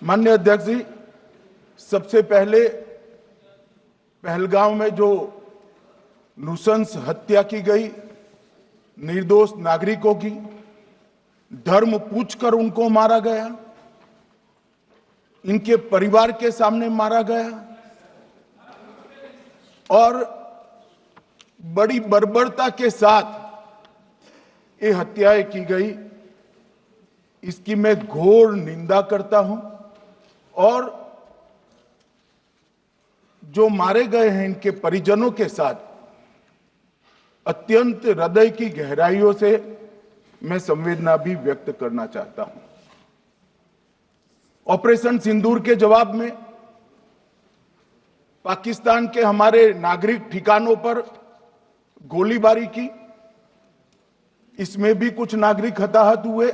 माननीय अध्यक्ष जी, सबसे पहले पहलगांव में जो नृशंस हत्या की गई निर्दोष नागरिकों की, धर्म पूछकर उनको मारा गया, इनके परिवार के सामने मारा गया और बड़ी बर्बरता के साथ ये हत्याएं की गई, इसकी मैं घोर निंदा करता हूं। और जो मारे गए हैं इनके परिजनों के साथ अत्यंत हृदय की गहराइयों से मैं संवेदना भी व्यक्त करना चाहता हूं। ऑपरेशन सिंदूर के जवाब में पाकिस्तान के हमारे नागरिक ठिकानों पर गोलीबारी की, इसमें भी कुछ नागरिक हताहत हुए,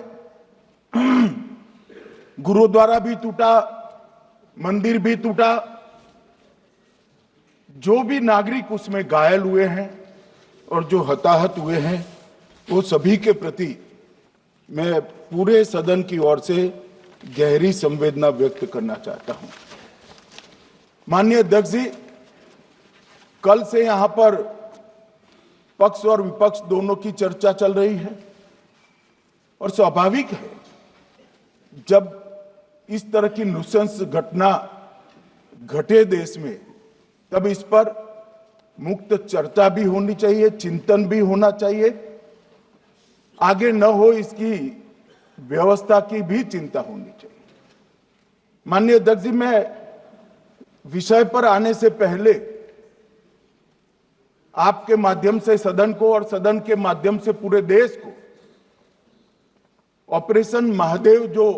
गुरुद्वारा भी टूटा, मंदिर भी टूटा, जो भी नागरिक उसमें घायल हुए हैं और जो हताहत हुए हैं वो सभी के प्रति मैं पूरे सदन की ओर से गहरी संवेदना व्यक्त करना चाहता हूं। माननीय अध्यक्ष जी, कल से यहां पर पक्ष और विपक्ष दोनों की चर्चा चल रही है और स्वाभाविक है, जब इस तरह की नृशंस घटना घटे देश में तब इस पर मुक्त चर्चा भी होनी चाहिए, चिंतन भी होना चाहिए, आगे न हो इसकी व्यवस्था की भी चिंता होनी चाहिए। माननीय अध्यक्ष जी, मैं विषय पर आने से पहले आपके माध्यम से सदन को और सदन के माध्यम से पूरे देश को ऑपरेशन महादेव जो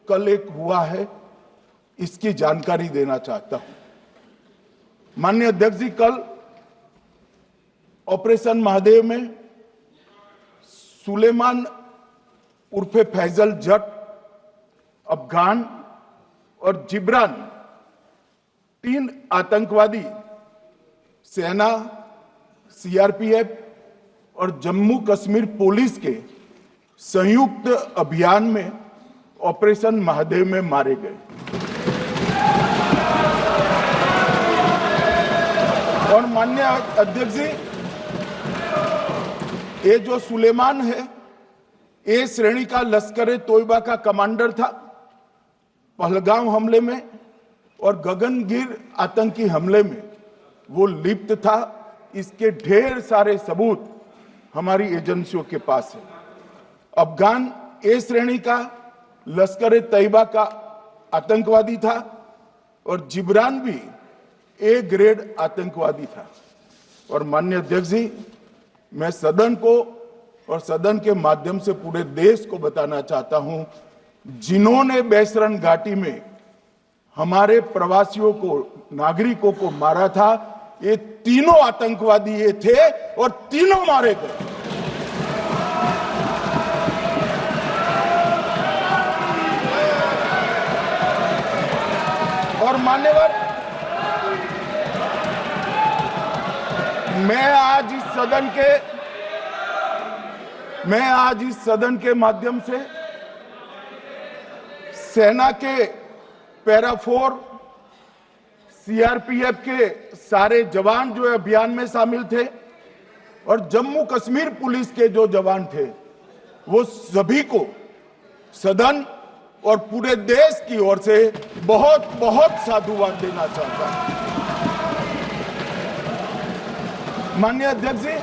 कल एक हुआ है इसकी जानकारी देना चाहता हूं। माननीय अध्यक्ष जी, कल ऑपरेशन महादेव में सुलेमान उर्फे फैजल जट, अफगान और जिब्रान, 3 आतंकवादी सेना, सीआरपीएफ और जम्मू कश्मीर पुलिस के संयुक्त अभियान में ऑपरेशन महादेव में मारे गए। और माननीय अध्यक्ष जी, ये जो सुलेमान है, ए श्रेणी का लश्कर तोयबा का कमांडर था पहलगाम हमले में, और गगनगिर आतंकी हमले में वो लिप्त था। इसके ढेर सारे सबूत हमारी एजेंसियों के पास है। अफगान ए श्रेणी का लश्कर तैयबा का आतंकवादी था और जिब्रान भी ए ग्रेड आतंकवादी था। और माननीय अध्यक्ष जी, मैं सदन को और सदन के माध्यम से पूरे देश को बताना चाहता हूं, जिन्होंने बैसरन घाटी में हमारे प्रवासियों को, नागरिकों को मारा था, ये तीनों आतंकवादी ये थे और तीनों मारे गए। और मान्यवर, मैं आज इस सदन के माध्यम से सेना के पैरा 4, सीआरपीएफ के सारे जवान जो अभियान में शामिल थे और जम्मू कश्मीर पुलिस के जो जवान थे, वो सभी को सदन और पूरे देश की ओर से बहुत बहुत साधुवाद देना चाहता हूं। माननीय अध्यक्ष जी,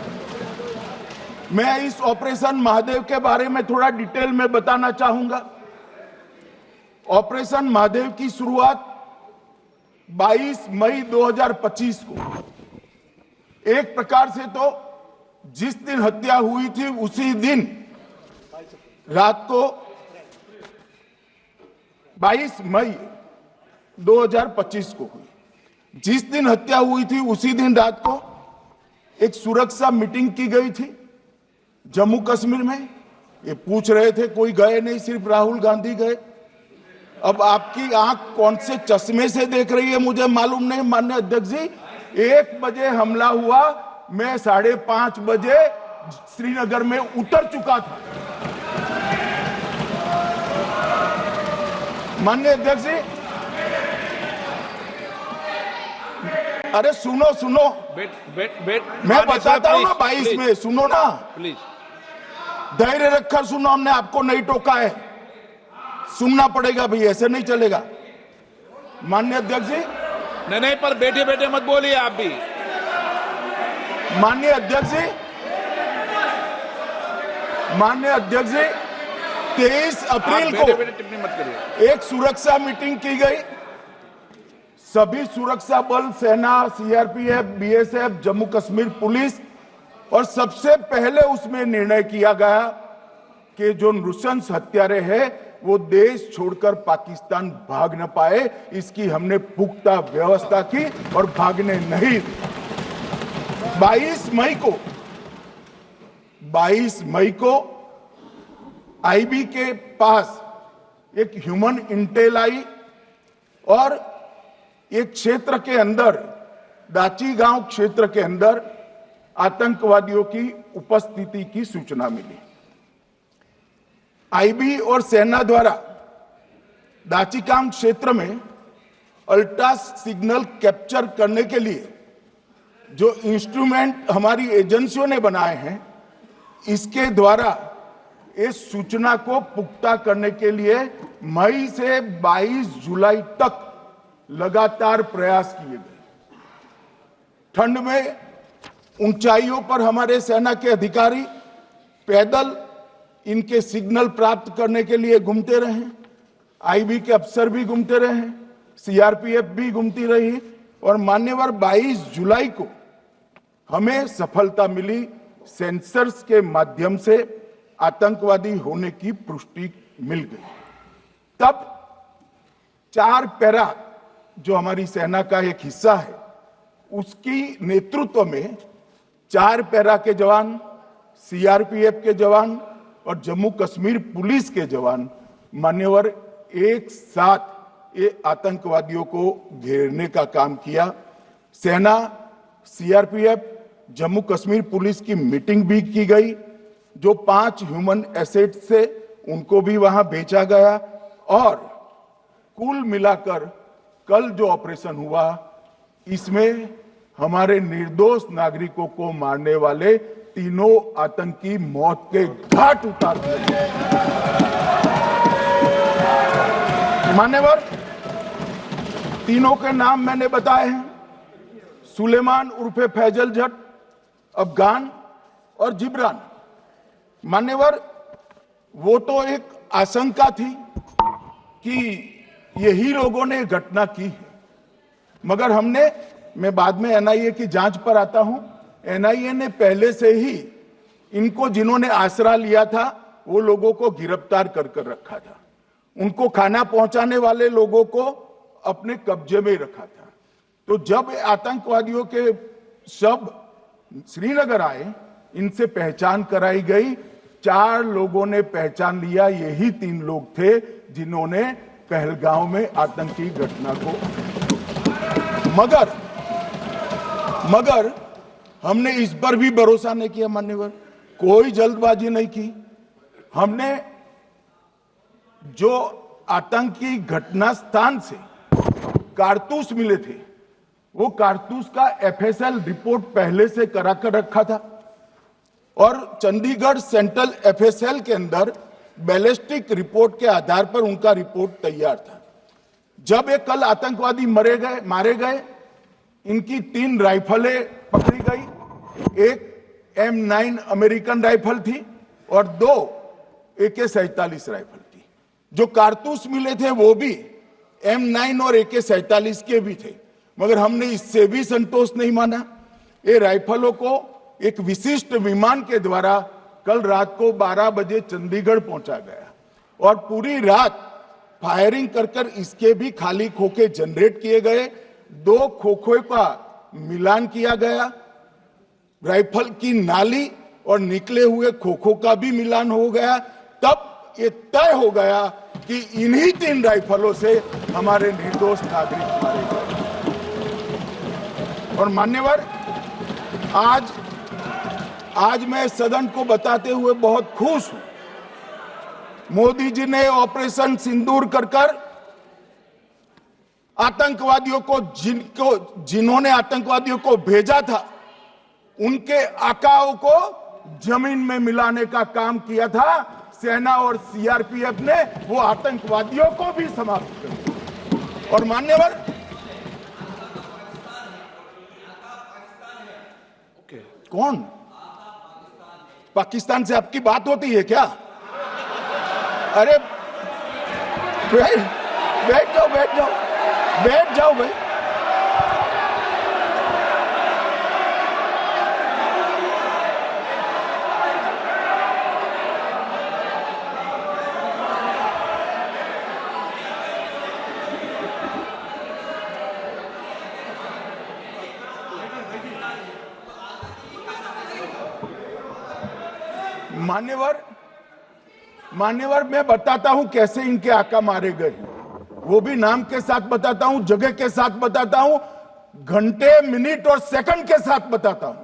मैं इस ऑपरेशन महादेव के बारे में थोड़ा डिटेल में बताना चाहूंगा। ऑपरेशन महादेव की शुरुआत 22 मई 2025 को, एक प्रकार से तो जिस दिन हत्या हुई थी उसी दिन रात को 22 मई 2025 को हुई। जिस दिन हत्या हुई थी उसी दिन रात को एक सुरक्षा मीटिंग की गई थी जम्मू कश्मीर में। ये पूछ रहे थे, कोई गए नहीं, सिर्फ राहुल गांधी गए। अब आपकी आंख कौन से चश्मे से देख रही है मुझे मालूम नहीं। माननीय अध्यक्ष जी, 1 बजे हमला हुआ, मैं 5:30 बजे श्रीनगर में उतर चुका था। माननीय अध्यक्ष जी, अरे सुनो सुनो, मैं बताता हूँ ना 22 में, सुनो ना प्लीज। धैर्य रखकर सुनो, हमने आपको नहीं टोका है, सुनना पड़ेगा भाई, ऐसे नहीं चलेगा। माननीय अध्यक्ष जी, नहीं, पर बैठे बैठे मत बोलिए आप भी। माननीय अध्यक्ष जी, 23 अप्रैल को टिप्पणी मत करिए। एक सुरक्षा मीटिंग की गई, सभी सुरक्षा बल, सेना, CRPF, BSF, Jammu Kashmir police, और सबसे पहले उसमें निर्णय किया गया कि जो नृशंस हत्यारे हैं वो देश छोड़कर पाकिस्तान भाग न पाए, इसकी हमने पुख्ता व्यवस्था की और भागने नहीं दी। 22 मई को आईबी के पास एक ह्यूमन इंटेल आई और एक क्षेत्र के अंदर, दाची गांव क्षेत्र के अंदर आतंकवादियों की उपस्थिति की सूचना मिली। आईबी और सेना द्वारा दाचीकाम क्षेत्र में अल्ट्रा सिग्नल कैप्चर करने के लिए जो इंस्ट्रूमेंट हमारी एजेंसियों ने बनाए हैं, इसके द्वारा इस सूचना को पुख्ता करने के लिए मई से 22 जुलाई तक लगातार प्रयास किए गए। ठंड में ऊंचाइयों पर हमारे सेना के अधिकारी पैदल इनके सिग्नल प्राप्त करने के लिए घूमते रहे, आईबी के अफसर भी घूमते रहे, सीआरपीएफ भी घूमती रही, और मान्यवर 22 जुलाई को हमें सफलता मिली। सेंसर्स के माध्यम से आतंकवादी होने की पुष्टि मिल गई। तब 4 पैरा जो हमारी सेना का एक हिस्सा है, उसकी नेतृत्व में 4 पैरा के जवान, सीआरपीएफ के जवान और जम्मू कश्मीर पुलिस के जवान मान्यवर एक साथ ये आतंकवादियों को घेरने का काम किया। सेना, सीआरपीएफ, जम्मू कश्मीर पुलिस की मीटिंग भी की गई। जो 5 ह्यूमन एसेट से उनको भी वहां बेचा गया, और कुल मिलाकर कल जो ऑपरेशन हुआ, इसमें हमारे निर्दोष नागरिकों को मारने वाले तीनों आतंकी मौत के घाट उतार दिए। मान्यवर, तीनों के नाम मैंने बताए हैं, सुलेमान उर्फे फैजल जट, अफगान और जिब्रान। मान्यवर, वो तो एक आशंका थी कि यही लोगों ने घटना की है, मगर मैं बाद में एनआईए की जांच पर आता हूं, एनआईए ने पहले से ही इनको, जिन्होंने आसरा लिया था, वो लोगों को गिरफ्तार कर रखा था, उनको खाना पहुंचाने वाले लोगों को अपने कब्जे में रखा था। तो जब आतंकवादियों के शव श्रीनगर आए, इनसे पहचान कराई गई, 4 लोगों ने पहचान लिया, यही 3 लोग थे जिन्होंने पहलगांव में आतंकी घटना को। मगर हमने इस पर भी भरोसा नहीं किया मान्यवर, कोई जल्दबाजी नहीं की। हमने जो आतंकी घटना स्थान से कारतूस मिले थे, वो कारतूस का एफएसएल रिपोर्ट पहले से करा कर रखा था, और चंडीगढ़ सेंट्रल एफएसएल के अंदर बैलिस्टिक रिपोर्ट के आधार पर उनका रिपोर्ट तैयार था। जब ये कल आतंकवादी मारे गए, इनकी 3 राइफलें पकड़ी गई, एक M9 अमेरिकन राइफल थी और 2 AK-47 राइफल थी। जो कारतूस मिले थे वो भी M9 और AK-47 के भी थे, मगर हमने इससे भी संतोष नहीं माना। ये राइफलों को एक विशिष्ट विमान के द्वारा कल रात को 12 बजे चंडीगढ़ पहुंचा गया, और पूरी रात फायरिंग कर इसके भी खाली खोखे जनरेट किए गए। 2 खोखों का मिलान किया गया, राइफल की नाली और निकले हुए खोखों का भी मिलान हो गया। तब ये तय हो गया कि इन्हीं 3 राइफलों से हमारे निर्दोष नागरिक मारे गए। और मान्यवर, आज मैं सदन को बताते हुए बहुत खुश हूं, मोदी जी ने ऑपरेशन सिंदूर कर आतंकवादियों को जिन्होंने आतंकवादियों को भेजा था उनके आकाओं को जमीन में मिलाने का काम किया था सेना और सीआरपीएफ ने। वो आतंकवादियों को भी समाप्त कर दिया। और मान्यवर, कौन पाकिस्तान से आपकी बात होती है क्या? अरे बैठ जाओ भाई। मान्यवर मैं बताता हूं कैसे इनके आका मारे गए, वो भी नाम के साथ बताता हूं, जगह के साथ बताता हूं, घंटे मिनट और सेकंड के साथ बताता हूं।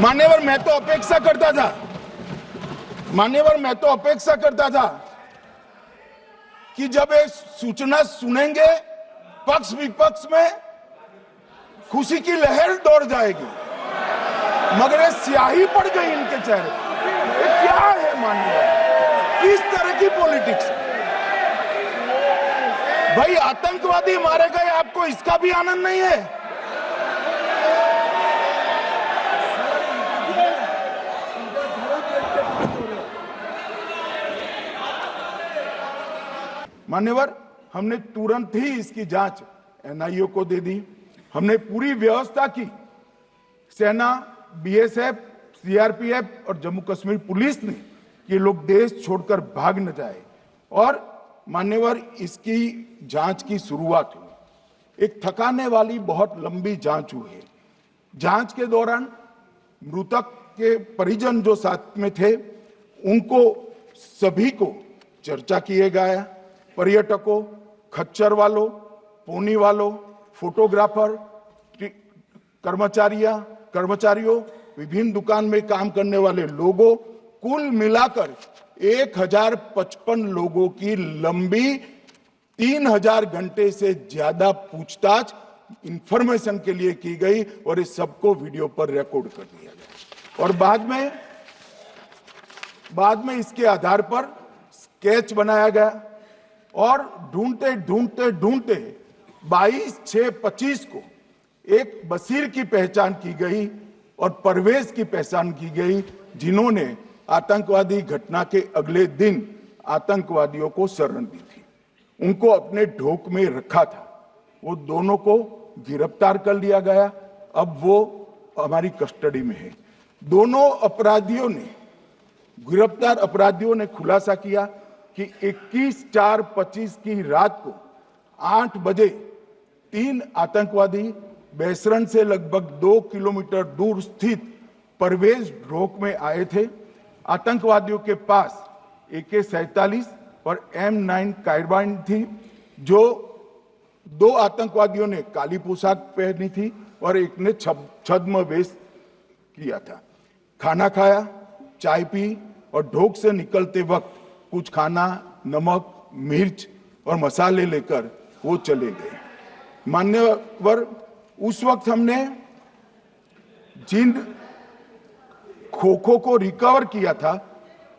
मान्यवर मैं तो अपेक्षा करता था कि जब ये सूचना सुनेंगे पक्ष विपक्ष में खुशी की लहर दौड़ जाएगी, मगर ये स्याही पड़ गई इनके चेहरे। ये क्या है मान्यवर, किस तरह की पॉलिटिक्स? भाई आतंकवादी मारे गए, आपको इसका भी आनंद नहीं है? मान्यवर, हमने तुरंत ही इसकी जांच एनआईए को दे दी। हमने पूरी व्यवस्था की, सेना, बीएसएफ, सीआरपीएफ और जम्मू कश्मीर पुलिस ने ये लोग देश छोड़कर भाग न जाए। और मान्यवर, इसकी जांच की शुरुआत हुई। एक थकाने वाली बहुत लंबी जांच हुई है। जांच के दौरान मृतक के परिजन जो साथ में थे उनको सभी को चर्चा किए गया। पर्यटकों, खच्चर वालों, पोनी वालों, फोटोग्राफर, कर्मचारियों, विभिन्न दुकान में काम करने वाले लोगों, कुल मिलाकर 1055 लोगों की लंबी 3000 घंटे से ज्यादा पूछताछ इंफॉर्मेशन के लिए की गई और इस सबको वीडियो पर रिकॉर्ड कर दिया गया। और बाद में इसके आधार पर स्केच बनाया गया और ढूंढते 22/6/25 को एक बशीर की पहचान की गई और परवेज की पहचान की गई, जिन्होंने आतंकवादी घटना के अगले दिन आतंकवादियों को शरण दी थी। उनको अपने ढोक में रखा था। वो दोनों को गिरफ्तार कर लिया गया, अब वो हमारी कस्टडी में है। दोनों गिरफ्तार अपराधियों ने खुलासा किया कि 21/4/25 की रात को 8 बजे 3 आतंकवादी बेसरन से लगभग 2 किलोमीटर दूर स्थित परवेज ढोक में आए थे। आतंकवादियों के पास AK-47 और M9 कार्बाइन थी। जो 2 आतंकवादियों ने काली पोशाक पहनी थी और एक ने छद्म वेश किया था। खाना खाया, चाय पी और ढोक से निकलते वक्त कुछ खाना, नमक, मिर्च और मसाले लेकर वो चले गए। मान्यवर, उस वक्त हमने जिन खोखों को रिकवर किया था,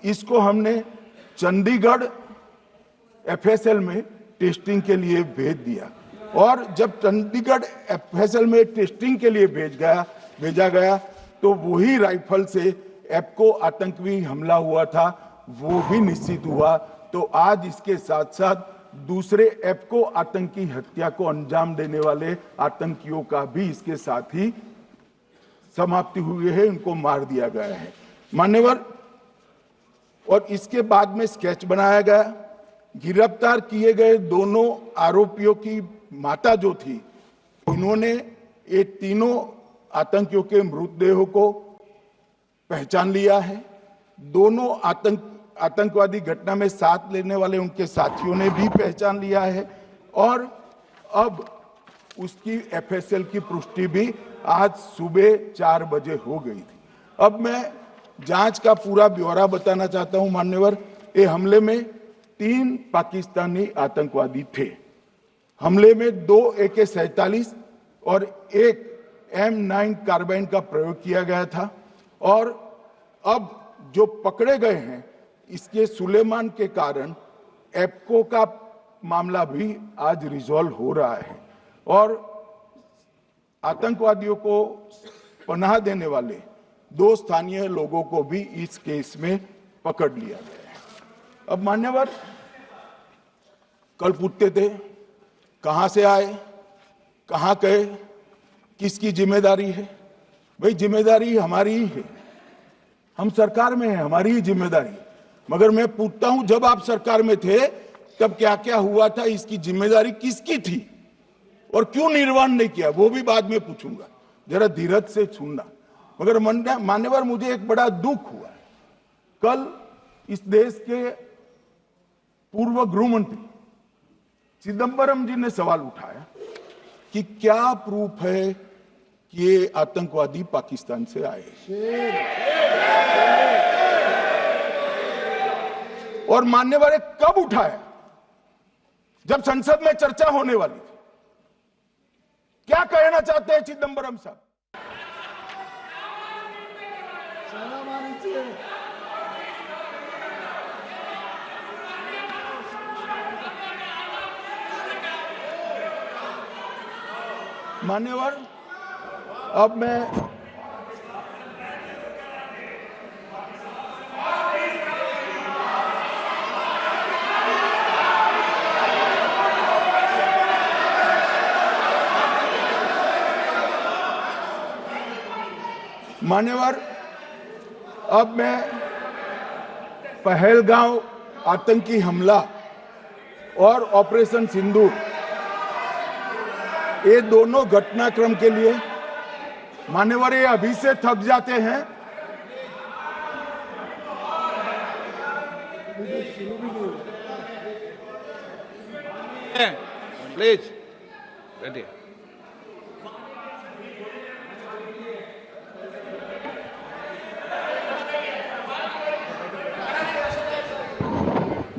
इसको हमने चंडीगढ़ FSL में टेस्टिंग के लिए भेज दिया। और जब चंडीगढ़ FSL में टेस्टिंग के लिए भेजा गया तो वही राइफल से एप्को आतंकी हमला हुआ था, वो भी निश्चित हुआ। तो आज इसके साथ साथ दूसरे एप्को आतंकी हत्या को अंजाम देने वाले आतंकियों का भी इसके साथ ही समाप्ति हुई है, उनको मार दिया गया है। मान्यवर, और इसके बाद में स्केच बनाया गया। गिरफ्तार किए गए दोनों आरोपियों की माता जो थी, इन्होंने ये तीनों आतंकियों के मृतदेहों को पहचान लिया है। दोनों आतंकवादी घटना में साथ लेने वाले उनके साथियों ने भी पहचान लिया है और अब उसकी FSL की पुष्टि भी आज सुबह 4 बजे हो गई थी। अब मैं जांच का पूरा ब्यौरा बताना चाहता हूं। मान्यवर, ये हमले में 3 पाकिस्तानी आतंकवादी थे हमले में 2 AK-47 और 1 M9 कार्बाइन का प्रयोग किया गया था और अब जो पकड़े गए हैं इसके सुलेमान के कारण एप्को का मामला भी आज रिजॉल्व हो रहा है और आतंकवादियों को पनाह देने वाले 2 स्थानीय लोगों को भी इस केस में पकड़ लिया गया है। अब मान्यवर कल पूछते थे कहां से आए, कहां गए, किसकी जिम्मेदारी है। भाई जिम्मेदारी हमारी ही है, हम सरकार में है, हमारी ही जिम्मेदारी। मगर मैं पूछता हूं जब आप सरकार में थे तब क्या क्या हुआ था, इसकी जिम्मेदारी किसकी थी और क्यों निर्वहन नहीं किया, वो भी बाद में पूछूंगा, जरा धीरज से सुनना। मगर मान्यवर मुझे एक बड़ा दुख हुआ, कल इस देश के पूर्व गृह मंत्री चिदंबरम जी ने सवाल उठाया कि क्या प्रूफ है कि ये आतंकवादी पाकिस्तान से आए, और मान्यवर कब उठाया, जब संसद में चर्चा होने वाली थी। क्या कहना चाहते हैं चिदंबरम साहब? मान्यवर अब मैं पहलगांव आतंकी हमला और ऑपरेशन सिंदूर, ये दोनों घटनाक्रम के लिए मान्यवर ये अभी से थक जाते हैं। प्लीज बैठिए।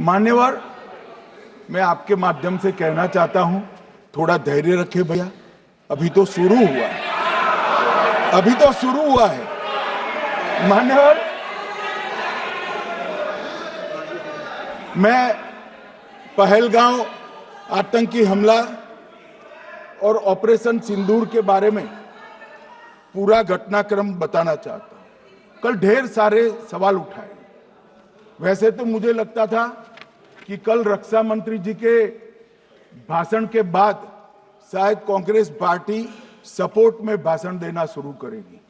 मान्यवर मैं आपके माध्यम से कहना चाहता हूं थोड़ा धैर्य रखे भैया, अभी तो शुरू हुआ है, अभी तो शुरू हुआ है। मान्यवर मैं पहलगांव आतंकी हमला और ऑपरेशन सिंदूर के बारे में पूरा घटनाक्रम बताना चाहता हूं। कल ढेर सारे सवाल उठाए, वैसे तो मुझे लगता था कि कल रक्षा मंत्री जी के भाषण के बाद शायद कांग्रेस पार्टी सपोर्ट में भाषण देना शुरू करेगी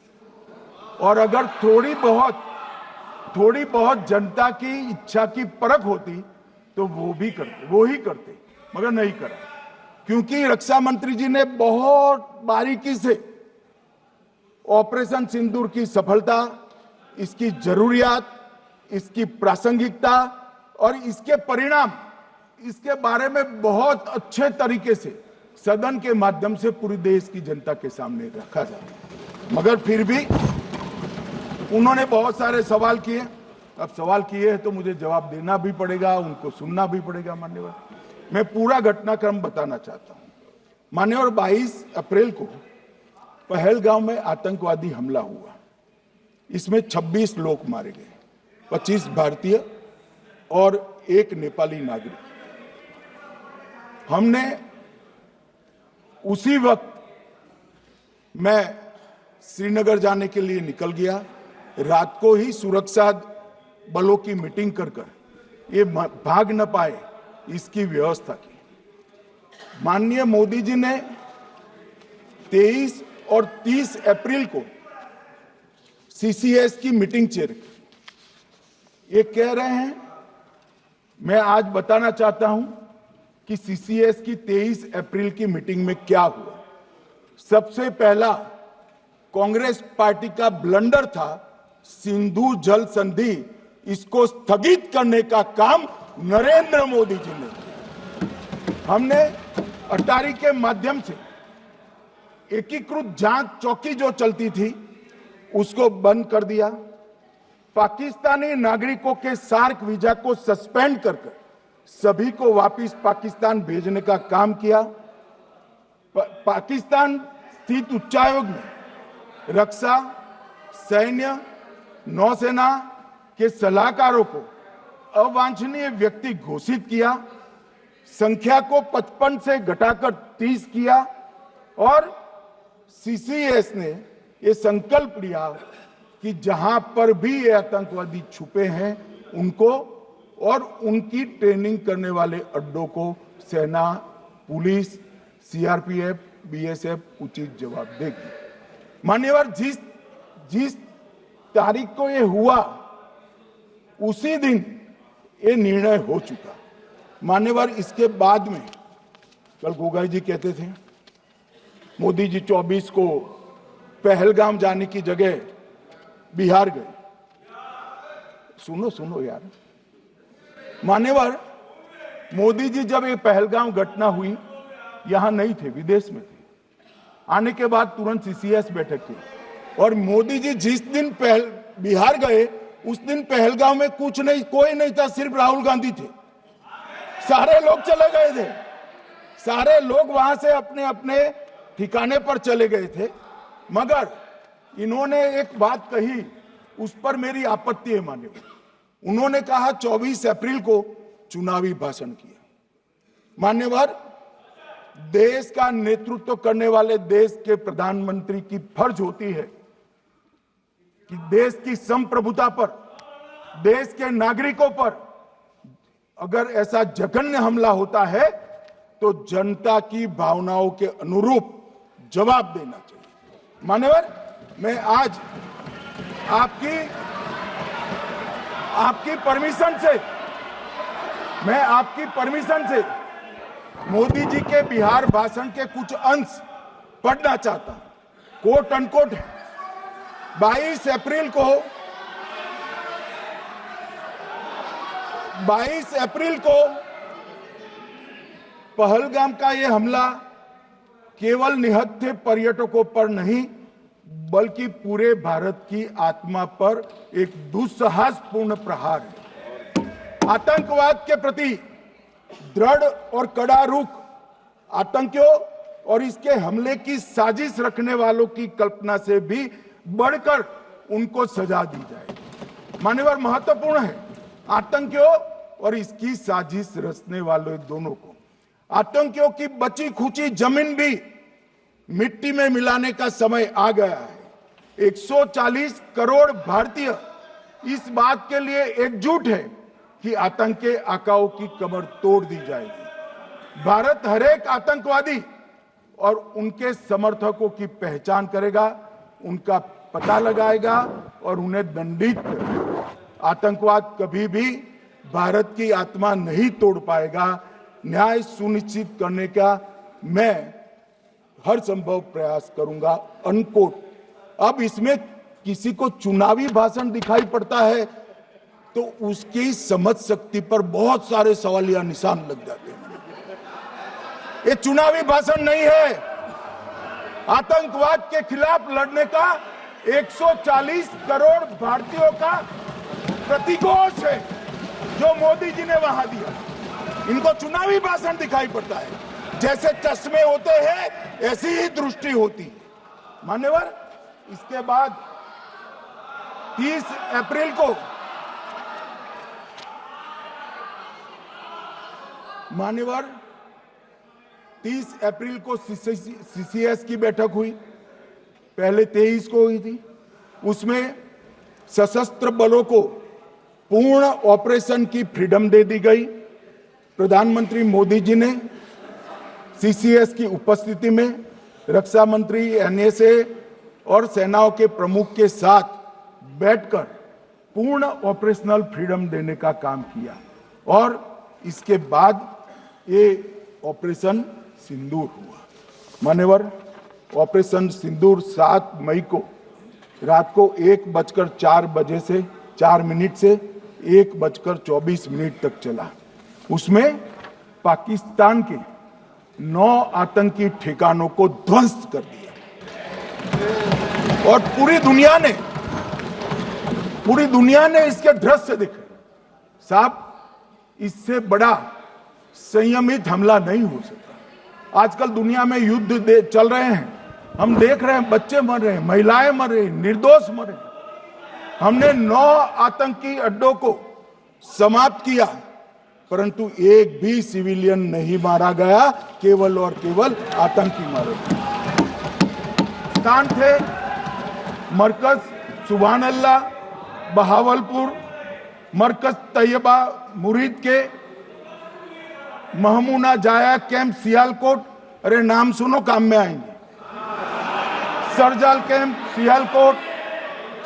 और अगर थोड़ी बहुत जनता की इच्छा की परख होती तो वो ही करते, मगर नहीं करा, क्योंकि रक्षा मंत्री जी ने बहुत बारीकी से ऑपरेशन सिंदूर की सफलता, इसकी जरूरियात, इसकी प्रासंगिकता और इसके परिणाम, इसके बारे में बहुत अच्छे तरीके से सदन के माध्यम से पूरी देश की जनता के सामने रखा जाए। मगर फिर भी उन्होंने बहुत सारे सवाल किए। अब सवाल किए हैं तो मुझे जवाब देना भी पड़ेगा, उनको सुनना भी पड़ेगा। मान्यवर मैं पूरा घटनाक्रम बताना चाहता हूं। मान्यवर 22 अप्रैल को पहलगांव में आतंकवादी हमला हुआ, इसमें 26 लोग मारे गए, 25 भारतीय और 1 नेपाली नागरिक। हमने उसी वक्त मैं श्रीनगर जाने के लिए निकल गया, रात को ही सुरक्षा बलों की मीटिंग कर ये भाग न पाए इसकी व्यवस्था की। माननीय मोदी जी ने 23 और 30 अप्रैल को सीसीएस की मीटिंग चेयर की। ये कह रहे हैं, मैं आज बताना चाहता हूं कि सीसीएस की 23 अप्रैल की मीटिंग में क्या हुआ। सबसे पहला कांग्रेस पार्टी का ब्लंडर था सिंधु जल संधि, इसको स्थगित करने का काम नरेंद्र मोदी जी ने किया। हमने अटारी के माध्यम से एकीकृत जांच चौकी जो चलती थी उसको बंद कर दिया। पाकिस्तानी नागरिकों के सार्क वीजा को सस्पेंड कर सभी को वापस पाकिस्तान भेजने का काम किया। पाकिस्तान स्थित उच्चायोग ने रक्षा, सैन्य, नौसेना के सलाहकारों को अवांछनीय व्यक्ति घोषित किया, संख्या को 55 से घटाकर 30 किया और सीसीएस ने ये संकल्प लिया कि जहां पर भी ये आतंकवादी छुपे हैं उनको और उनकी ट्रेनिंग करने वाले अड्डों को सेना, पुलिस, सीआरपीएफ, बीएसएफ उचित जवाब देगी। मान्यवर, जिस तारीख को ये हुआ उसी दिन ये निर्णय हो चुका। मान्यवर, इसके बाद में कल गोगाई जी कहते थे मोदी जी 24 को पहलगाम जाने की जगह बिहार गए। सुनो यार, मान्यवर, मोदी जी जब ये पहलगाम घटना हुई यहां नहीं थे, विदेश में थे। आने के बाद तुरंत सीसीएस बैठक की और मोदी जी जिस दिन बिहार गए उस दिन पहलगाम में कुछ नहीं, कोई नहीं था, सिर्फ राहुल गांधी थे। सारे लोग चले गए थे, सारे लोग वहां से अपने अपने ठिकाने पर चले गए थे। मगर इन्होंने एक बात कही, उस पर मेरी आपत्ति है मान्यवर। उन्होंने कहा 24 अप्रैल को चुनावी भाषण किया। मान्यवर, देश का नेतृत्व करने वाले देश के प्रधानमंत्री की फर्ज होती है कि देश की संप्रभुता पर, देश के नागरिकों पर अगर ऐसा जघन्य हमला होता है तो जनता की भावनाओं के अनुरूप जवाब देना चाहिए। मान्यवर, मैं आज आपकी परमिशन से मोदी जी के बिहार भाषण के कुछ अंश पढ़ना चाहता हूं। कोट अनकोट है। 22 अप्रैल को पहलगाम का यह हमला केवल निहत्थे पर्यटकों पर नहीं बल्कि पूरे भारत की आत्मा पर एक दुस्साहसपूर्ण प्रहार है। आतंकवाद के प्रति दृढ़ और कड़ा रुख, आतंकियों और इसके हमले की साजिश रखने वालों की कल्पना से भी बढ़कर उनको सजा दी जाए। मान्यवर, महत्वपूर्ण है आतंकियों और इसकी साजिश रचने वाले दोनों को। आतंकियों की बची खुची जमीन भी मिट्टी में मिलाने का समय आ गया है। 140 करोड़ भारतीय इस बात के लिए एकजुट है कि आतंक के आकाओं की कमर तोड़ दी जाएगी। भारत हरेक आतंकवादी और उनके समर्थकों की पहचान करेगा, उनका पता लगाएगा और उन्हें दंडित करेगा। आतंकवाद कभी भी भारत की आत्मा नहीं तोड़ पाएगा। न्याय सुनिश्चित करने का मैं हर संभव प्रयास करूंगा। अनकोट। अब इसमें किसी को चुनावी भाषण दिखाई पड़ता है तो उसकी समझ शक्ति पर बहुत सारे सवालिया निशान लग जाते हैं। ये चुनावी भाषण नहीं है, आतंकवाद के खिलाफ लड़ने का 140 करोड़ भारतीयों का प्रतिघोष है जो मोदी जी ने वहां दिया। इनको चुनावी भाषण दिखाई पड़ता है। जैसे चश्मे होते हैं ऐसी ही दृष्टि होती है। मान्यवर, इसके बाद 30 अप्रैल को मान्यवर 30 अप्रैल को सीसीएस की बैठक हुई। पहले 23 को हुई थी। उसमें सशस्त्र बलों को पूर्ण ऑपरेशन की फ्रीडम दे दी गई। प्रधानमंत्री मोदी जी ने सीसीएस की उपस्थिति में रक्षा मंत्री, एनएसए और सेनाओं के प्रमुख के साथ बैठकर पूर्ण ऑपरेशनल फ्रीडम देने का काम किया और इसके बाद ये ऑपरेशन सिंदूर हुआ। मान्यवर, ऑपरेशन सिंदूर 7 मई को रात को 1:04 से 4 मिनट से 1:24 तक चला। उसमें पाकिस्तान के 9 आतंकी ठिकानों को ध्वस्त कर दिया और पूरी दुनिया ने इसके दृश्य देखे। साहब, इससे बड़ा संयमित हमला नहीं हो सकता। आजकल दुनिया में युद्ध चल रहे हैं, हम देख रहे हैं, बच्चे मर रहे हैं, महिलाएं मर रही, निर्दोष मर रहे। हमने 9 आतंकी अड्डों को समाप्त किया, परंतु एक भी सिविलियन नहीं मारा गया, केवल और केवल आतंकी मारे। स्थान थे मरकज सुभान अल्लाह बहावलपुर, मरकज तैयबा मुरीद के, महमूना जाया कैंप सियालकोट, अरे नाम सुनो काम में आएंगे, सरजाल camp Sialkot,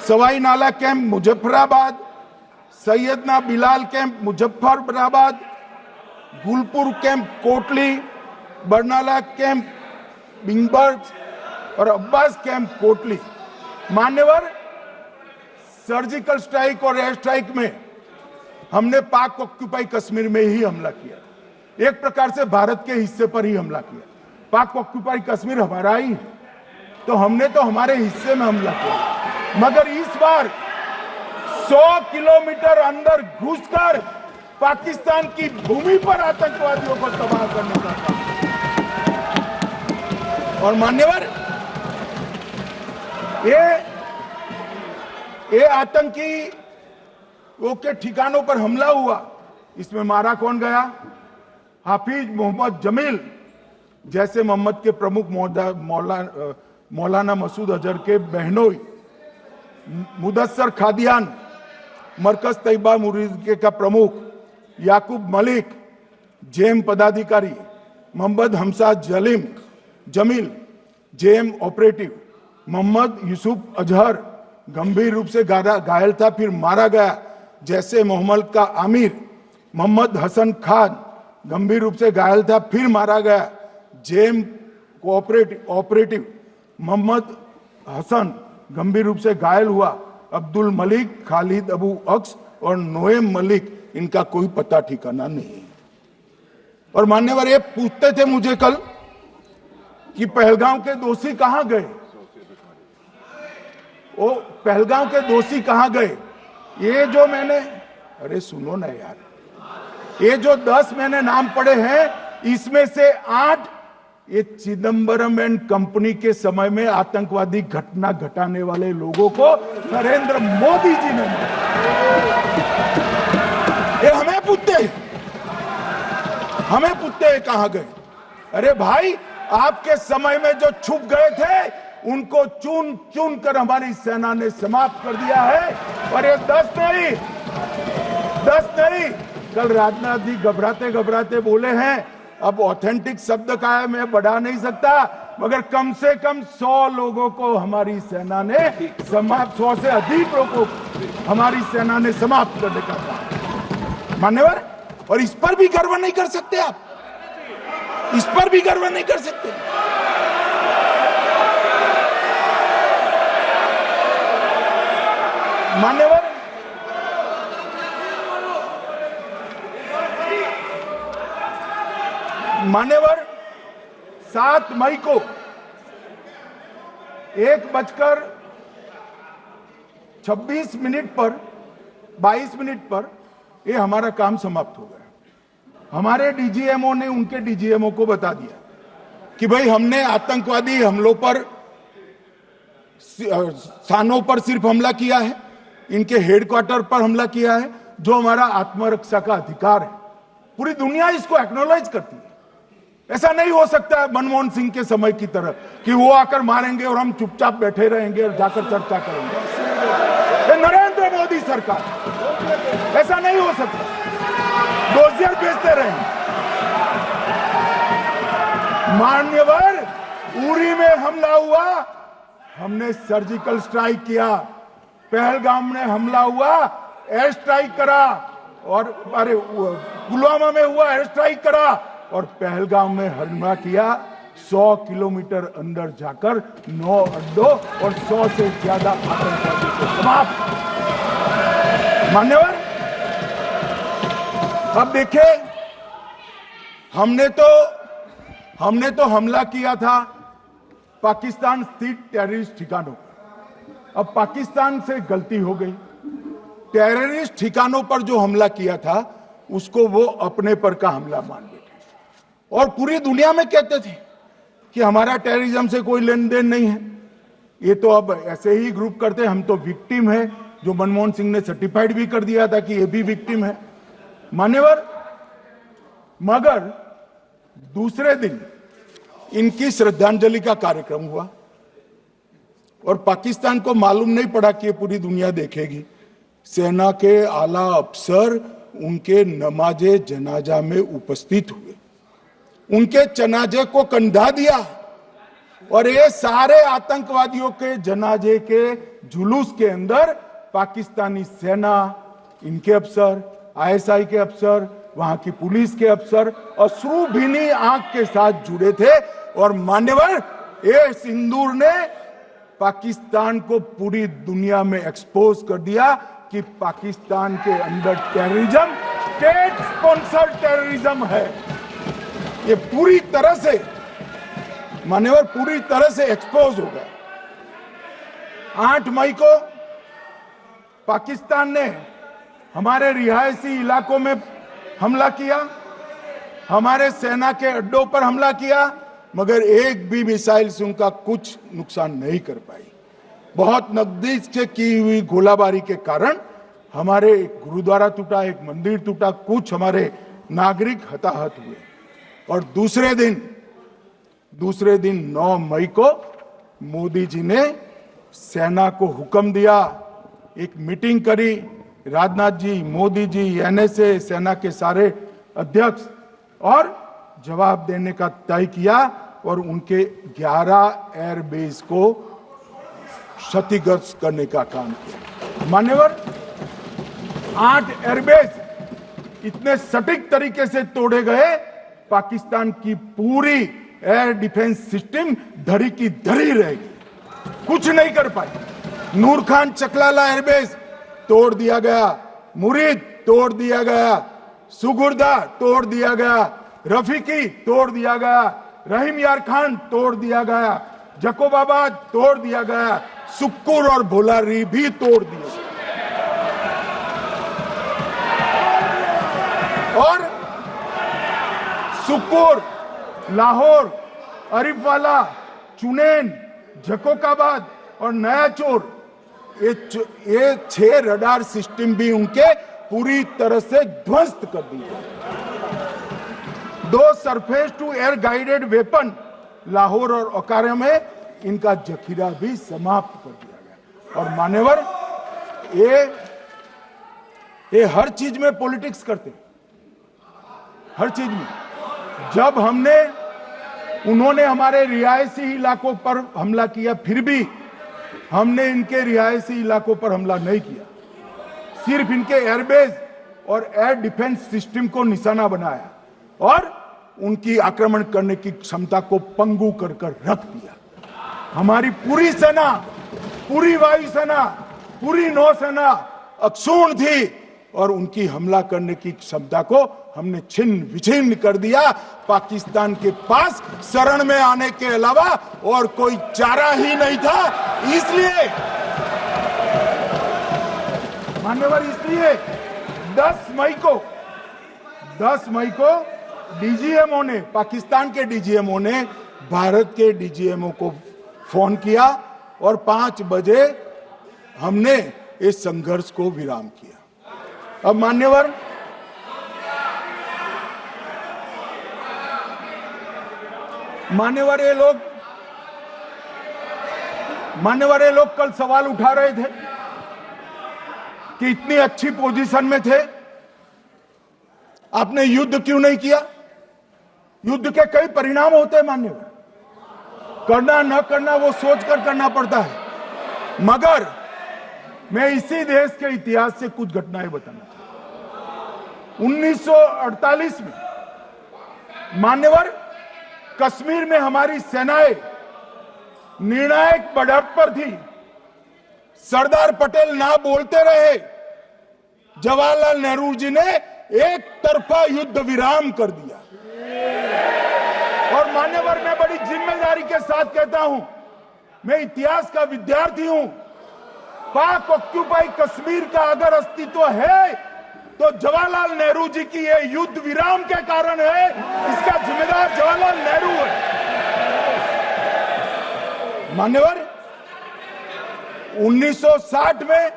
Sawai Nala camp Muzaffarabad, Syedna Bilal camp Muzaffarabad, Gulpur camp Kotli, Barnala camp बिंगबर्ग और अब्बास कैंप कोटली। मान्यवर, सर्जिकल स्ट्राइक और एयर स्ट्राइक में हमने पाक ऑक्यूपाई कश्मीर में ही हमला किया, एक प्रकार से भारत के हिस्से पर ही हमला किया। पाक ऑक्यूपाई कश्मीर हमारा ही है, तो हमने तो हमारे हिस्से में हमला किया, मगर इस बार 100 किलोमीटर अंदर घुसकर पाकिस्तान की भूमि पर आतंकवादियों को तबाह करने का काम। और मान्यवर, ये आतंकी के ठिकानों पर हमला हुआ, इसमें मारा कौन गया? हाफिज मोहम्मद जमील जैसे मोहम्मद के प्रमुख मौलाना मसूद अजहर के बहनोई, मुदस्सर खादियान मरकज तैयबा मुरीद का प्रमुख, याकूब मलिक जेएम पदाधिकारी, मोहम्मद हमसा जमील जेएम ऑपरेटिव, मोहम्मद यूसुफ अजहर गंभीर रूप से घायल था, फिर मारा गया, जैसे मोहम्मद का आमिर, मोहम्मद हसन खान गंभीर रूप से घायल था, फिर मारा गया, जेएम ऑपरेटिव मोहम्मद हसन गंभीर रूप से घायल हुआ, अब्दुल मलिक, खालिद अबू अक्स और नोएम मलिक, इनका कोई पता ठिकाना नहीं। और मान्यवर, ये पूछते थे मुझे कल कि पहलगांव के दोषी कहां गए, वो पहलगांव के दोषी कहां गए? ये जो मैंने, अरे सुनो ना यार, ये जो 10 मैंने नाम पढ़े हैं, इसमें से 8 ये चिदंबरम एंड कंपनी के समय में आतंकवादी घटना घटाने वाले लोगों को नरेंद्र मोदी जी ने, ये हमें पूछते हैं कहां गए? अरे भाई, आपके समय में जो छुप गए थे उनको चुन चुन कर हमारी सेना ने समाप्त कर दिया है। और ये 10 नहीं, कल राजनाथ जी घबराते घबराते बोले हैं, अब ऑथेंटिक शब्द का है, मैं बढ़ा नहीं सकता, मगर कम से कम 100 लोगों को हमारी सेना ने समाप्त, 100 से अधिक लोगों को हमारी सेना ने समाप्त करने का कहा। मान्यवर, और इस पर भी गर्व नहीं कर सकते आप, इस पर भी गर्व नहीं कर सकते। मान्यवर, 7 मई को 1:26 पर 22 मिनट पर ये हमारा काम समाप्त हो गया। हमारे डीजीएमओ ने उनके डीजीएमओ को बता दिया कि भाई, हमने आतंकवादी हमलों पर, स्थानों पर सिर्फ हमला किया है, इनके हेडक्वार्टर पर हमला किया है, जो हमारा आत्मरक्षा का अधिकार है। पूरी दुनिया इसको एक्नॉलेज करती है। ऐसा नहीं हो सकता है मनमोहन सिंह के समय की तरह कि वो आकर मारेंगे और हम चुपचाप बैठे रहेंगे और जाकर चर्चा करेंगे। ये नरेंद्र मोदी सरकार, ऐसा नहीं हो सकता, डोजियर भेजते रहेंगे। मान्यवर, उरी में हमला हुआ, हमने सर्जिकल स्ट्राइक किया, पहलगाम में हमला हुआ, एयर स्ट्राइक करा, और अरे पुलवामा में हुआ, एयर स्ट्राइक करा, और पहलगाम में हमला किया। 100 किलोमीटर अंदर जाकर 9 अड्डों और 100 से ज्यादा आतंकवादी को समाप्त। मान्यवर, अब देखिए, हमने तो हमला किया था पाकिस्तान स्थित टेररिस्ट ठिकानों पर। अब पाकिस्तान से गलती हो गई, टेररिस्ट ठिकानों पर जो हमला किया था उसको वो अपने पर का हमला मान बैठे। और पूरी दुनिया में कहते थे कि हमारा टेररिज्म से कोई लेन देन नहीं है। ये तो अब ऐसे ही ग्रुप करते हैं, हम तो विक्टिम है, जो मनमोहन सिंह ने सर्टिफाइड भी कर दिया था कि ये भी विक्टिम है। मान्यवर, मगर दूसरे दिन इनकी श्रद्धांजलि का कार्यक्रम हुआ और पाकिस्तान को मालूम नहीं पड़ा कि ये पूरी दुनिया देखेगी। सेना के आला अफसर उनके नमाजे जनाजा में उपस्थित हुए, उनके जनाजे को कंधा दिया और ये सारे आतंकवादियों के जनाजे के जुलूस के अंदर पाकिस्तानी सेना, इनके अफसर, आईएसआई के अफसर, वहां की पुलिस के अफसर अश्रुभीनी आंख के साथ जुड़े थे। और मान्यवर, ये सिंदूर ने पाकिस्तान को पूरी दुनिया में एक्सपोज कर दिया कि पाकिस्तान के अंदर टेररिज्म स्टेट स्पॉन्सर्ड टेररिज्म है। ये पूरी तरह से मान्यवर, पूरी तरह से एक्सपोज हो गया। 8 मई को पाकिस्तान ने हमारे रिहायशी इलाकों में हमला किया, हमारे सेना के अड्डों पर हमला किया, मगर एक भी मिसाइल से उनका कुछ नुकसान नहीं कर पाई। बहुत नजदीक से की हुई गोलाबारी के कारण हमारे एक गुरुद्वारा टूटा, एक मंदिर टूटा, कुछ हमारे नागरिक हताहत हुए। और दूसरे दिन 9 मई को मोदी जी ने सेना को हुक्म दिया, एक मीटिंग करी, राजनाथ जी, मोदी जी, एनएसए, सेना के सारे अध्यक्ष, और जवाब देने का तय किया और उनके 11 एयरबेस को क्षतिग्रस्त करने का काम किया। मान्यवर, 8 एयरबेस इतने सटीक तरीके से तोड़े गए, पाकिस्तान की पूरी एयर डिफेंस सिस्टम धरी की धरी रहेगी, कुछ नहीं कर पाई। नूर खान चकलाला एयरबेस तोड़ दिया गया, मुरीद तोड़ दिया गया, सुगुर्दा तोड़ दिया गया, रफीकी तोड़ दिया गया, रहीम यार खान तोड़ दिया गया, जकोबाबाद तोड़ दिया गया, सुक्कुर और भोलारी भी तोड़ दिए। और सुक्कुर, लाहौर, अरिफवाला, चुनेन, जकोकाबाद और नया चोर, ये 6 रडार सिस्टम भी उनके पूरी तरह से ध्वस्त कर दिए। 2 surface to air guided weapon Lahore और ओकारा में इनका जखीरा भी समाप्त कर दिया गया। और मान्यवर, ये हर चीज में पॉलिटिक्स करते, हर चीज में। जब उन्होंने हमारे रिहायशी इलाकों पर हमला किया, फिर भी हमने इनके रिहायशी इलाकों पर हमला नहीं किया, सिर्फ इनके एयरबेस और एयर डिफेंस सिस्टम को निशाना बनाया और उनकी आक्रमण करने की क्षमता को पंगु कर रख दिया। हमारी पूरी सेना, पूरी वायुसेना, पूरी नौसेना अक्षुण्ण थी और उनकी हमला करने की क्षमता को हमने छिन्न विछिन्न कर दिया। पाकिस्तान के पास शरण में आने के अलावा और कोई चारा ही नहीं था। इसलिए मान्यवर, इसलिए 10 मई को डीजीएमओ ने, पाकिस्तान के डीजीएमओ ने भारत के डीजीएमओ को फोन किया और 5 बजे हमने इस संघर्ष को विराम किया। अब मान्यवर, ये लोग कल सवाल उठा रहे थे कि इतनी अच्छी पोजीशन में थे, आपने युद्ध क्यों नहीं किया? युद्ध के कई परिणाम होते हैं मान्यवर, करना न करना वो सोचकर करना पड़ता है। मगर मैं इसी देश के इतिहास से कुछ घटनाएं बताना चाहता हूं। 1948 में मान्यवर, कश्मीर में हमारी सेनाएं निर्णायक बढ़त पर थी। सरदार पटेल ना बोलते रहे, जवाहरलाल नेहरू जी ने एक तरफा युद्ध विराम कर दिया। और मान्यवर, मैं बड़ी जिम्मेदारी के साथ कहता हूं, मैं इतिहास का विद्यार्थी हूं। पाक ऑक्यूपाई कश्मीर का अगर अस्तित्व है तो जवाहरलाल नेहरू जी की ये युद्ध विराम के कारण है। इसका जिम्मेदार जवाहरलाल नेहरू है। मान्यवर, 1960 में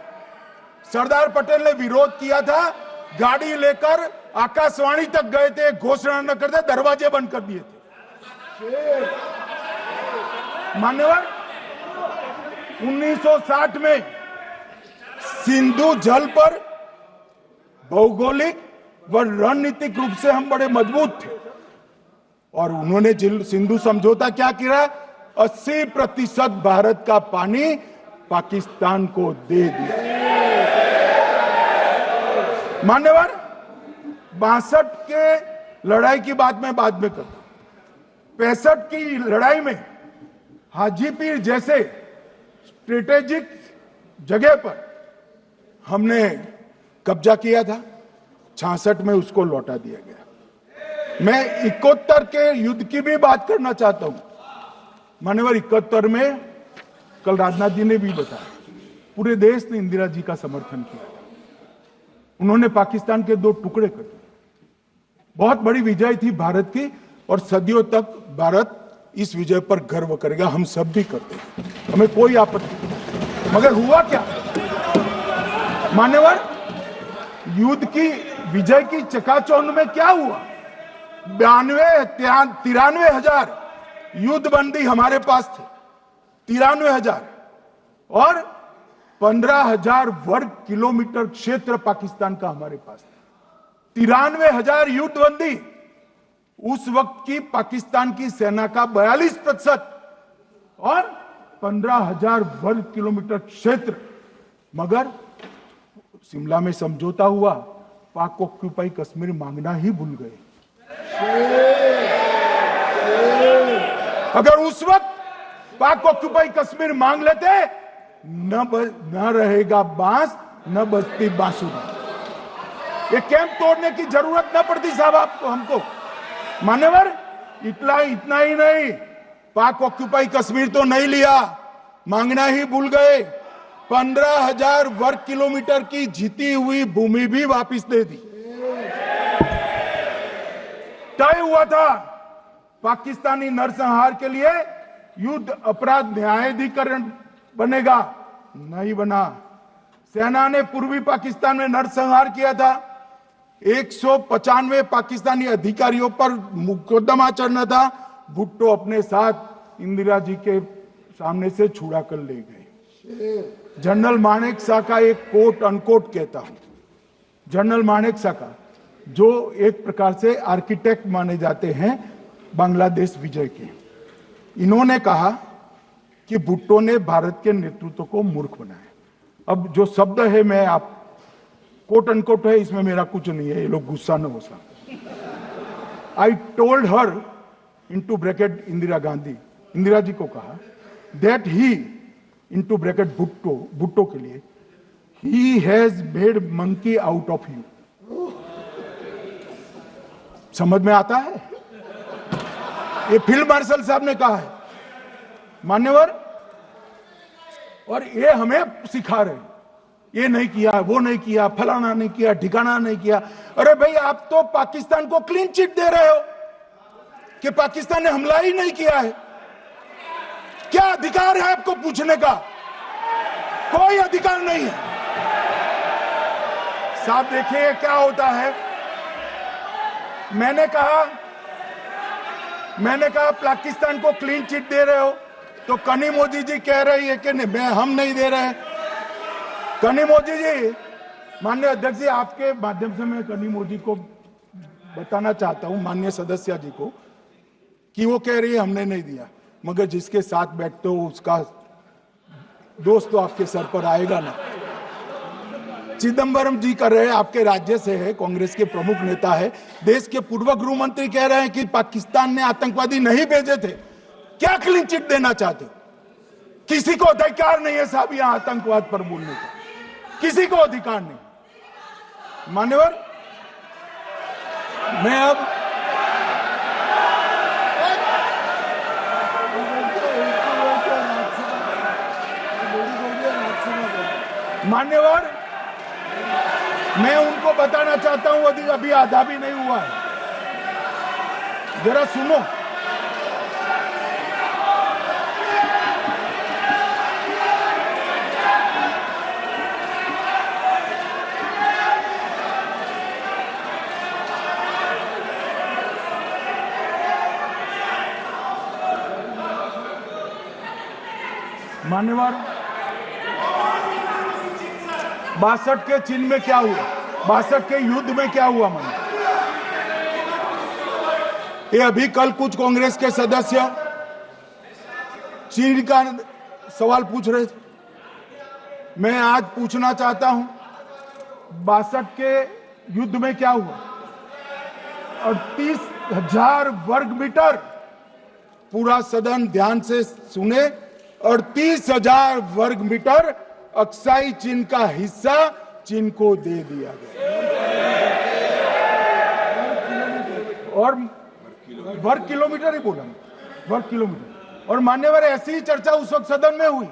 सरदार पटेल ने विरोध किया था, गाड़ी लेकर आकाशवाणी तक गए थे, घोषणा न करते दरवाजे बंद कर दिए थे। मान्यवर, 1960 में सिंधु जल पर भौगोलिक व रणनीतिक रूप से हम बड़े मजबूत थे और उन्होंने सिंधु समझौता क्या किया, 80% भारत का पानी पाकिस्तान को दे दिया। मान्यवर, 62 के लड़ाई की बात मैं बाद में करता हूं। 65 की लड़ाई में हाजीपीर जैसे स्ट्रेटेजिक जगह पर हमने कब्जा किया था, 66 में उसको लौटा दिया गया। मैं 71 के युद्ध की भी बात करना चाहता हूं। मान्यवर, 71 में कल राजनाथ जी ने भी बताया, पूरे देश ने इंदिरा जी का समर्थन किया था। उन्होंने पाकिस्तान के 2 टुकड़े कर दिए। बहुत बड़ी विजय थी भारत की और सदियों तक भारत इस विजय पर गर्व करेगा। हम सब भी करते हैं, हमें कोई आपत्ति नहीं। मगर हुआ क्या मान्यवर, युद्ध की विजय की चकाचौंध में क्या हुआ? 93 हजार युद्धबंदी हमारे पास थे, 93 हजार, और 15,000 वर्ग किलोमीटर क्षेत्र पाकिस्तान का हमारे पास था। 93 हजार युद्धबंदी उस वक्त की पाकिस्तान की सेना का 42% और 15,000 वर्ग किलोमीटर क्षेत्र। मगर शिमला में समझौता हुआ, पाक ऑक्यूपाई कश्मीर मांगना ही भूल गए। अगर उस वक्त पाक ऑक्यूपाई कश्मीर मांग लेते, न रहेगा बांस, न बजती बांसुरी। ये कैंप तोड़ने की जरूरत न पड़ती साहब आपको, हमको। मान्यवर, इतना ही नहीं, पाक ऑक्यूपाई कश्मीर तो नहीं लिया, मांगना ही भूल गए। 15,000 वर्ग किलोमीटर की जीती हुई भूमि भी वापस दे दी। तय हुआ था पाकिस्तानी नरसंहार के लिए युद्ध अपराध न्यायाधिकरण बनेगा, नहीं बना। सेना ने पूर्वी पाकिस्तान में नरसंहार किया था। 195 पाकिस्तानी अधिकारियों पर मुकदमा चढ़ना था। भुट्टो अपने साथ इंदिरा जी के सामने से छुड़ा कर ले गए। जनरल मानेक शॉ का एक कोट अनकोट कहता हूं, जनरल मानेक शॉ का, जो एक प्रकार से आर्किटेक्ट माने जाते हैं बांग्लादेश विजय के, इन्होंने कहा कि भुट्टो ने भारत के नेतृत्व को मूर्ख बनाया। अब जो शब्द है, मैं आप कोट अनकोट है, इसमें मेरा कुछ नहीं है, ये लोग गुस्सा न हो सकते। I told her into bracket Indira Gandhi, Indira ji को कहा, that he into bracket Bhutto के लिए, he has made monkey out of you. समझ में आता है? ये फील्ड मार्शल साहब ने कहा है मान्यवर, और ये हमें सिखा रहे, ये नहीं किया, वो नहीं किया, फलाना नहीं किया, ठिकाना नहीं किया। अरे भाई, आप तो पाकिस्तान को क्लीन चिट दे रहे हो कि पाकिस्तान ने हमला ही नहीं किया है। क्या अधिकार है आपको पूछने का? कोई अधिकार नहीं है साहब। देखिए क्या होता है। मैंने कहा पाकिस्तान को क्लीन चिट दे रहे हो, तो कनी मोदी जी कह रही है कि नहीं, हम नहीं दे रहे। कनी मोदी जी, माननीय अध्यक्ष जी, आपके माध्यम से मैं कनी मोदी को बताना चाहता हूं, माननीय सदस्य जी को, कि वो कह रही है हमने नहीं दिया, मगर जिसके साथ बैठते हो उसका दोस्त तो आपके सर पर आएगा ना। चिदंबरम जी कर रहे हैं, आपके राज्य से है, कांग्रेस के प्रमुख नेता है। देश के पूर्व गृह मंत्री कह रहे हैं कि पाकिस्तान ने आतंकवादी नहीं भेजे थे। क्या क्लीन चिट देना चाहते? किसी को अधिकार नहीं है साहब यहां आतंकवाद पर बोलने का, किसी को अधिकार नहीं। मान्यवर, मैं अब मैं उनको बताना चाहता हूं अभी आधा भी नहीं हुआ है, जरा सुनो। मान्यवर, 62 के चिन्ह में क्या हुआ, 62 के युद्ध में क्या हुआ? मान्य, ये अभी कल कुछ कांग्रेस के सदस्य चीन का सवाल पूछ रहे थे, मैं आज पूछना चाहता हूं 62 के युद्ध में क्या हुआ? 38,000 वर्ग मीटर, पूरा सदन ध्यान से सुने, 38,000 वर्ग मीटर अक्साई चीन का हिस्सा चीन को दे दिया गया। और वर्ग किलोमीटर ही बोला, वर्ग किलोमीटर। और मान्यवर, ऐसी ही चर्चा उस वक्त सदन में हुई।